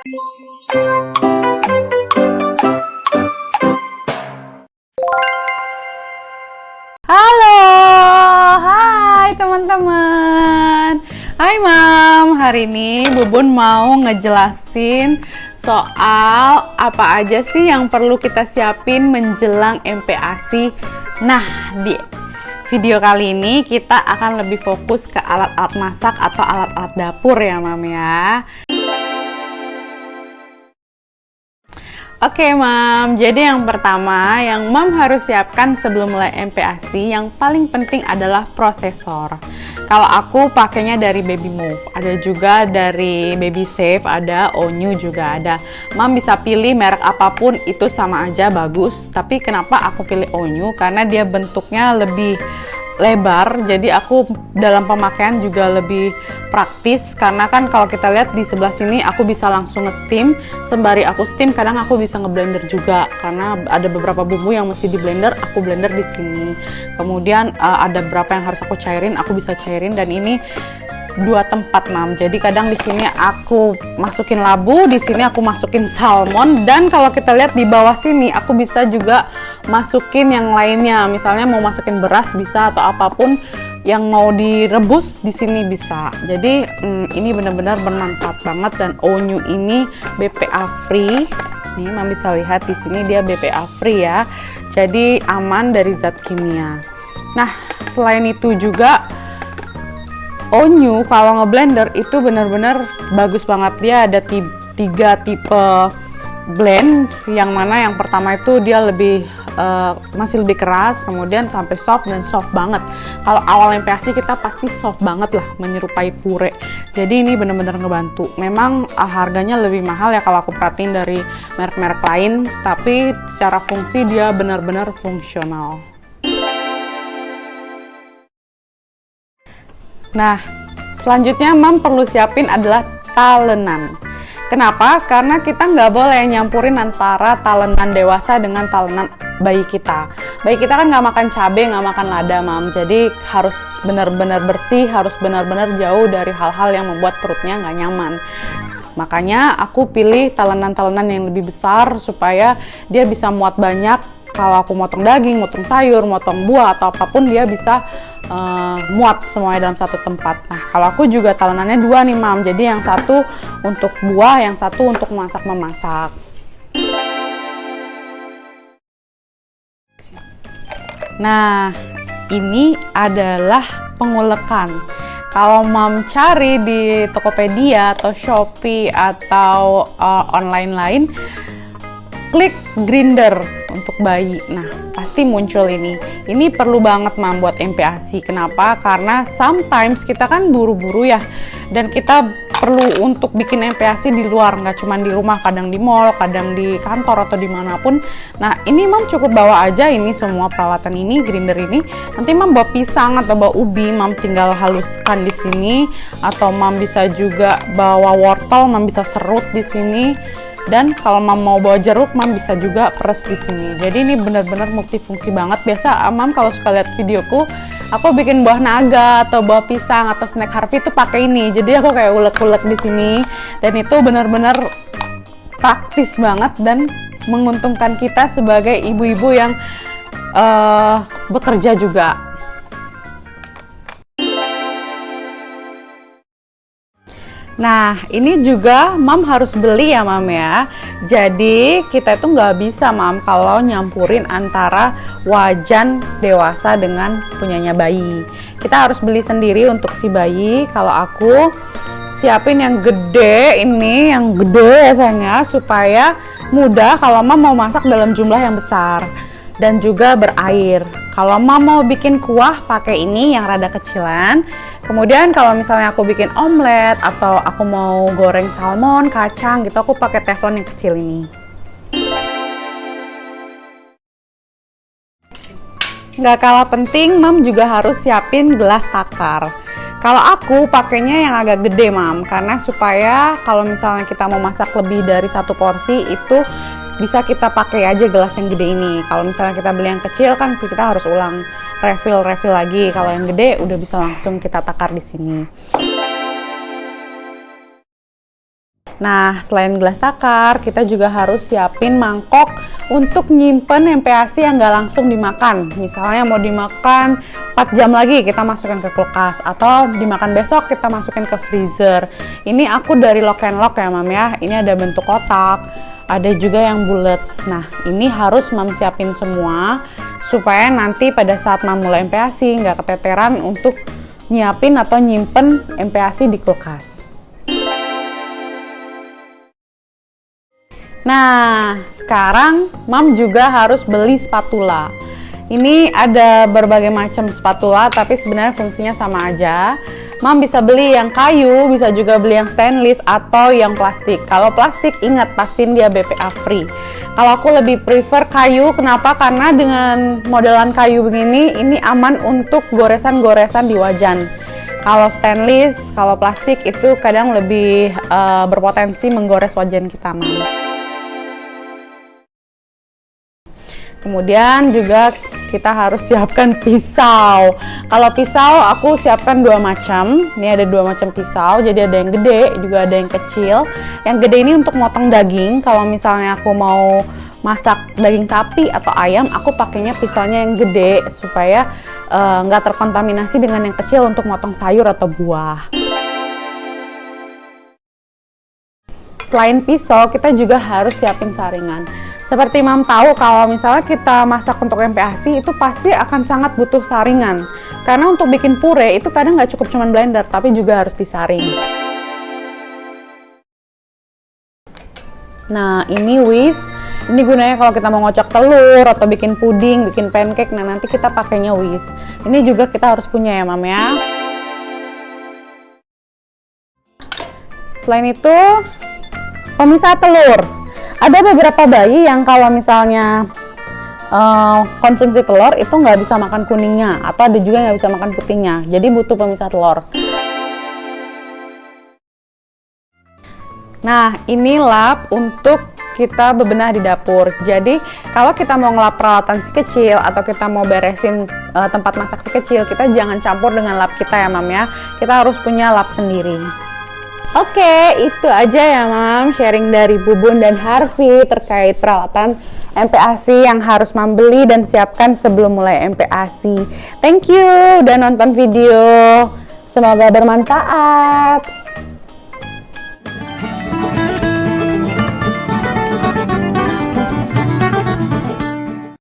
Halo, hai teman-teman. Hai Mam, hari ini Bubun mau ngejelasin soal apa aja sih yang perlu kita siapin menjelang MPASI. Nah, di video kali ini kita akan lebih fokus ke alat-alat masak atau alat-alat dapur ya Mam ya. Oke Mam, jadi yang pertama yang Mam harus siapkan sebelum mulai MPASI yang paling penting adalah prosesor. Kalau aku pakainya dari Baby Move, ada juga dari Baby Safe, ada Onyu juga ada. Mam bisa pilih merek apapun, itu sama aja bagus. Tapi kenapa aku pilih Onyu? Karena dia bentuknya lebih lebar, jadi aku dalam pemakaian juga lebih praktis. Karena kan kalau kita lihat di sebelah sini aku bisa langsung nge-steam, sembari aku steam kadang aku bisa ngeblender juga karena ada beberapa bumbu yang mesti di blender, aku blender di sini. Kemudian ada beberapa yang harus aku cairin, aku bisa cairin. Dan ini dua tempat Mam, jadi kadang di sini aku masukin labu, di sini aku masukin salmon, dan kalau kita lihat di bawah sini aku bisa juga masukin yang lainnya, misalnya mau masukin beras bisa, atau apapun yang mau direbus di sini bisa. Jadi ini benar-benar bermanfaat banget. Dan Onyu ini BPA free. Nih Mam bisa lihat di sini dia BPA free ya, jadi aman dari zat kimia. Nah selain itu juga Onyu kalau ngeblender itu benar-benar bagus banget. Dia ada tiga tipe blend, yang mana yang pertama itu dia lebih masih lebih keras, kemudian sampai soft dan soft banget. Kalau awal MPASI kita pasti soft banget lah, menyerupai pure. Jadi ini benar-benar ngebantu. Memang harganya lebih mahal ya kalau aku perhatiin dari merek-merek lain, tapi secara fungsi dia benar-benar fungsional. Nah, selanjutnya Mam perlu siapin adalah talenan. Kenapa? Karena kita nggak boleh nyampurin antara talenan dewasa dengan talenan bayi kita. Bayi kita kan nggak makan cabai, nggak makan lada Mam. Jadi harus benar-benar bersih, harus benar-benar jauh dari hal-hal yang membuat perutnya nggak nyaman. Makanya aku pilih talenan-talenan yang lebih besar supaya dia bisa muat banyak. Kalau aku motong daging, motong sayur, motong buah atau apapun, dia bisa muat semuanya dalam satu tempat. Nah kalau aku juga talenannya dua nih Mam, jadi yang satu untuk buah, yang satu untuk memasak. Nah ini adalah pengulekan. Kalau Mam cari di Tokopedia atau Shopee atau online lain, klik grinder untuk bayi. Nah, pasti muncul ini. Ini perlu banget Mam buat MPASI. Kenapa? Karena sometimes kita kan buru-buru ya, dan kita perlu untuk bikin MPASI di luar, nggak cuma di rumah, kadang di mall, kadang di kantor atau dimanapun. Nah, ini Mam cukup bawa aja ini semua peralatan ini, grinder ini. Nanti Mam bawa pisang atau bawa ubi, Mam tinggal haluskan di sini. Atau Mam bisa juga bawa wortel, Mam bisa serut di sini. Dan kalau Mam mau bawa jeruk, Mam bisa juga peres di sini. Jadi ini benar-benar multifungsi banget. Biasa Mam kalau suka lihat videoku, aku bikin buah naga atau buah pisang atau snack Harvey itu pakai ini. Jadi aku kayak ulek-ulek di sini. Dan itu benar-benar praktis banget dan menguntungkan kita sebagai ibu-ibu yang bekerja juga. Nah, ini juga Mam harus beli ya Mam ya. Jadi kita itu nggak bisa Mam kalau nyampurin antara wajan dewasa dengan punyanya bayi. Kita harus beli sendiri untuk si bayi. Kalau aku siapin yang gede ini, yang gede ya sayangnya, supaya mudah kalau Mam mau masak dalam jumlah yang besar. Dan juga berair. Kalau Mam mau bikin kuah pakai ini yang rada kecilan. Kemudian kalau misalnya aku bikin omelet atau aku mau goreng salmon, kacang gitu, aku pakai teflon yang kecil ini. Nggak kalah penting, Mam juga harus siapin gelas takar. Kalau aku pakainya yang agak gede Mam, karena supaya kalau misalnya kita mau masak lebih dari satu porsi itu bisa kita pakai aja gelas yang gede ini. Kalau misalnya kita beli yang kecil kan kita harus ulang refill lagi. Kalau yang gede udah bisa langsung kita takar di sini. Nah, selain gelas takar, kita juga harus siapin mangkok untuk nyimpen MPASI yang nggak langsung dimakan. Misalnya mau dimakan 4 jam lagi, kita masukkan ke kulkas, atau dimakan besok kita masukin ke freezer. Ini aku dari Lock and Lock ya Mam ya. Ini ada bentuk kotak, ada juga yang bulat. Nah, ini harus Mam siapin semua supaya nanti pada saat Mam mulai MPASI nggak keteteran untuk nyiapin atau nyimpen MPASI di kulkas. Nah, sekarang Mam juga harus beli spatula. Ini ada berbagai macam spatula, tapi sebenarnya fungsinya sama aja. Mam bisa beli yang kayu, bisa juga beli yang stainless atau yang plastik. Kalau plastik, ingat pastiin dia BPA free. Kalau aku lebih prefer kayu, kenapa? Karena dengan modelan kayu begini, ini aman untuk goresan-goresan di wajan. Kalau stainless, kalau plastik itu kadang lebih berpotensi menggores wajan kita, Mam. Kemudian juga kita harus siapkan pisau. Kalau pisau aku siapkan 2 macam. Ini ada 2 macam pisau. Jadi ada yang gede, juga ada yang kecil. Yang gede ini untuk motong daging. Kalau misalnya aku mau masak daging sapi atau ayam, aku pakainya pisaunya yang gede supaya nggak terkontaminasi dengan yang kecil untuk motong sayur atau buah. Selain pisau, kita juga harus siapin saringan. Seperti Mam tahu, kalau misalnya kita masak untuk MPASI itu pasti akan sangat butuh saringan. Karena untuk bikin pure itu kadang nggak cukup cuman blender, tapi juga harus disaring. Nah, ini whisk. Ini gunanya kalau kita mau ngocok telur atau bikin puding, bikin pancake. Nah, nanti kita pakainya whisk. Ini juga kita harus punya ya Mam ya. Selain itu, pemisah telur. Ada beberapa bayi yang kalau misalnya konsumsi telur itu nggak bisa makan kuningnya, atau ada juga nggak bisa makan putihnya, jadi butuh pemisah telur. Nah, ini lap untuk kita bebenah di dapur. Jadi kalau kita mau ngelap peralatan si kecil atau kita mau beresin tempat masak si kecil, kita jangan campur dengan lap kita ya Mam ya. Kita harus punya lap sendiri. Oke, itu aja ya Mam, sharing dari Bubun dan Harvey terkait peralatan MPASI yang harus Mam beli dan siapkan sebelum mulai MPASI. Thank you udah nonton video, semoga bermanfaat.